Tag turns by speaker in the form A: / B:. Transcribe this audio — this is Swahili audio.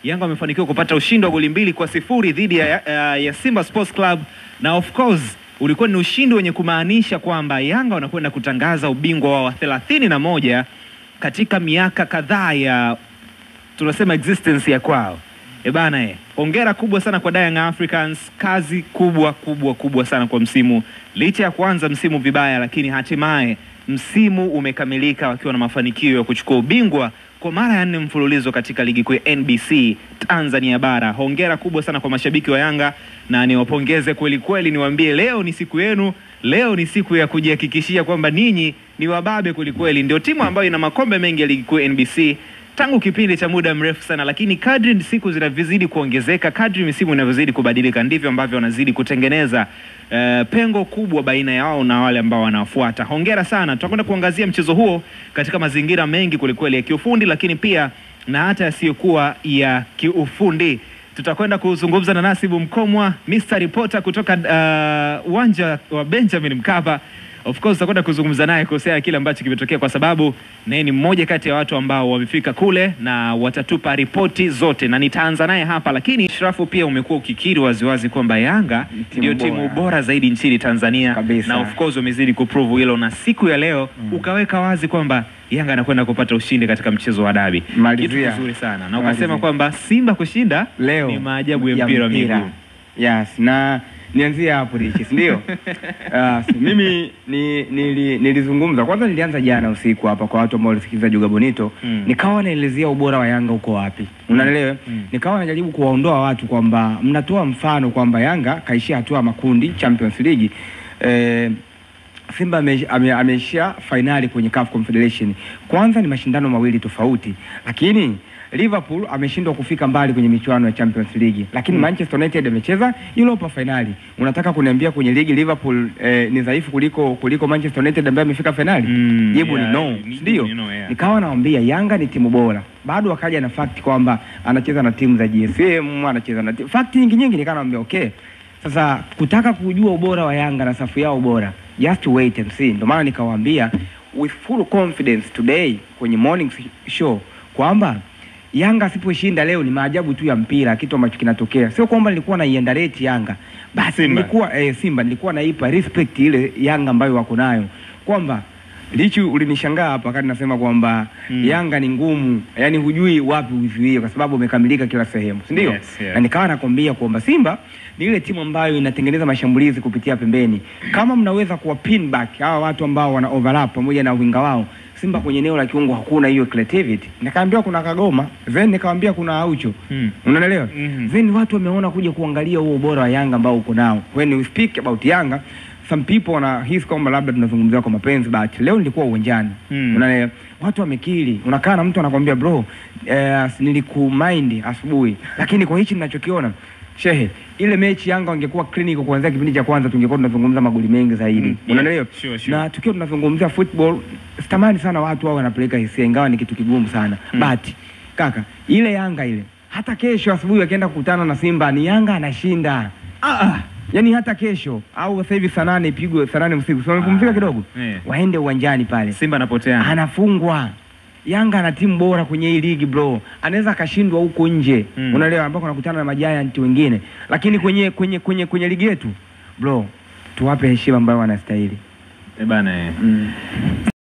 A: Yanga wamefanikiwa kupata ushindi wa goli 2-0 dhidi ya Simba Sports Club, na of course ulikuwa ni ushindi wenye kumaanisha kwamba Yanga wanakwenda kutangaza ubingwa wao wa 31 katika miaka kadhaa ya tunasema existence ya kwao. Hongera kubwa sana kwa Young Africans, kazi kubwa sana kwa msimu. Licha ya kuanza msimu vibaya, lakini hatimaye msimu umekamilika wakiwa na mafanikio ya kuchukua ubingwa kwa mara ya 4 mfululizo katika ligi kuu ya NBC Tanzania bara. Hongera kubwa sana kwa mashabiki wa Yanga, na niwapongeze kweli, niwaambie leo ni siku yenu, leo ni siku ya kujihakikishia kwamba ninyi ni wababe kweli. Ndio timu ambayo ina makombe mengi ya ligi kuu ya NBC tangu kipindi cha muda mrefu sana, lakini kadri siku zinavyozidi kuongezeka, kadri misimu inavyozidi kubadilika, ndivyo ambavyo wanazidi kutengeneza pengo kubwa baina yao na wale ambao wanafuata. Hongera sana. Tutakwenda kuangazia mchezo huo katika mazingira mengi kweli ya kiufundi, lakini pia na hata yasiyokuwa ya kiufundi. Tutakwenda kuzungumza na Nasibu Mkomwa, Mr. Reporter kutoka uwanja wa Benjamin Mkapa. Of course tutakwenda kuzungumza naye kuhusiana kile ambacho kimetokea, kwa sababu naye ni mmoja kati ya watu ambao wamefika kule na watatupa ripoti zote, na nitaanza naye hapa. Lakini Shrafu, pia umekuwa ukikiri waziwazi kwamba Yanga ndio timu bora zaidi nchini Tanzania kabisa. Na of course umezidi kuprove hilo, na siku ya leo ukaweka wazi kwamba Yanga anakwenda kupata ushindi katika mchezo wa dabi. Kitu kizuri sana. Na ukasema kwamba Simba kushinda leo ni maajabu ya mpira wa miguu.
B: Yes, na nianzia hapo Richi, ndio. Mimi nilizungumza kwanza, nilianza jana usiku hapa kwa watu ambao walisikiliza Juga Bonito, nikawa naelezea ubora wa Yanga uko wapi. Unaelewa? Nikawa najaribu kuwaondoa watu kwamba mnatoa mfano kwamba Yanga kaishia hatua makundi Champions League. Simba ameishia finali kwenye CAF Confederation. Kwanza ni mashindano mawili tofauti, lakini Liverpool ameshindwa kufika mbali kwenye michuano ya Champions League, lakini Manchester United amecheza Europa finali. Unataka kuniambia kwenye ligi Liverpool ni dhaifu kuliko Manchester United ambaye amefika finali? Jibu ni no, ndio. Nikawa naambia Yanga ni timu bora. Bado wakaja na fact kwamba anacheza na timu za GSM, anacheza na fact nyingi, nikawa naambia okay. Sasa kutaka kujua ubora wa Yanga na safu yao bora, just wait and see. Ndio maana nikawaambia with full confidence today kwenye morning show kwamba Yanga asiposhinda leo ni maajabu tu ya mpira, kitu ambacho kinatokea. Sio kwamba nilikuwa naiendarate Yanga, basi nilikuwa Simba nilikuwa naipa respect ile Yanga ambayo wako nayo, kwamba Lichi ulinishangaa hapa wakati nasema kwamba Yanga ni ngumu, yani hujui wapi uzuie kwa sababu umekamilika kila sehemu, si ndio? Na nikawa nakwambia kwamba Simba ni ile timu ambayo inatengeneza mashambulizi kupitia pembeni. Kama mnaweza kuwa pin back hawa watu ambao wana overlap pamoja na winga wao, Simba kwenye eneo la kiungo hakuna hiyo creativity. Nikaambia kuna Kagoma, then nikaambia kuna Aucho. Unaelewa? Then watu wameona kuja kuangalia huo ubora wa Yanga ambao uko nao. When we speak about Yanga, some people wana hisi kwamba labda tunazungumzia kwa mapenzi, but leo nilikuwa uwanjani. Unaelewa? Watu wamekiri. Unakaa na mtu anakuambia bro, nilikumind asubuhi, lakini kwa hichi ninachokiona shehe, ile mechi Yanga wangekuwa clinical kuanzia kipindi cha kwanza, tungekuwa tunazungumza magoli mengi zaidi. Unaelewa?
A: Sure.
B: Na tukiwa tunazungumzia football, sitamani sana watu wao wanapeleka hisia, ingawa ni kitu kigumu sana. But kaka, ile Yanga ile hata kesho asubuhi wakienda kukutana na Simba ni Yanga anashinda. Yaani hata kesho au sasa hivi saa 8 ipigwe saa 8 usiku. So wamepumzika kidogo. Waende uwanjani pale.
A: Simba anapotea.
B: Anafungwa. Yanga ana timu bora kwenye hii ligi bro. Anaweza akashindwa huko nje. Unaelewa, ambako anakutana na majiant wengine. Lakini kwenye ligi yetu bro, tuwape heshima ambayo wanastahili.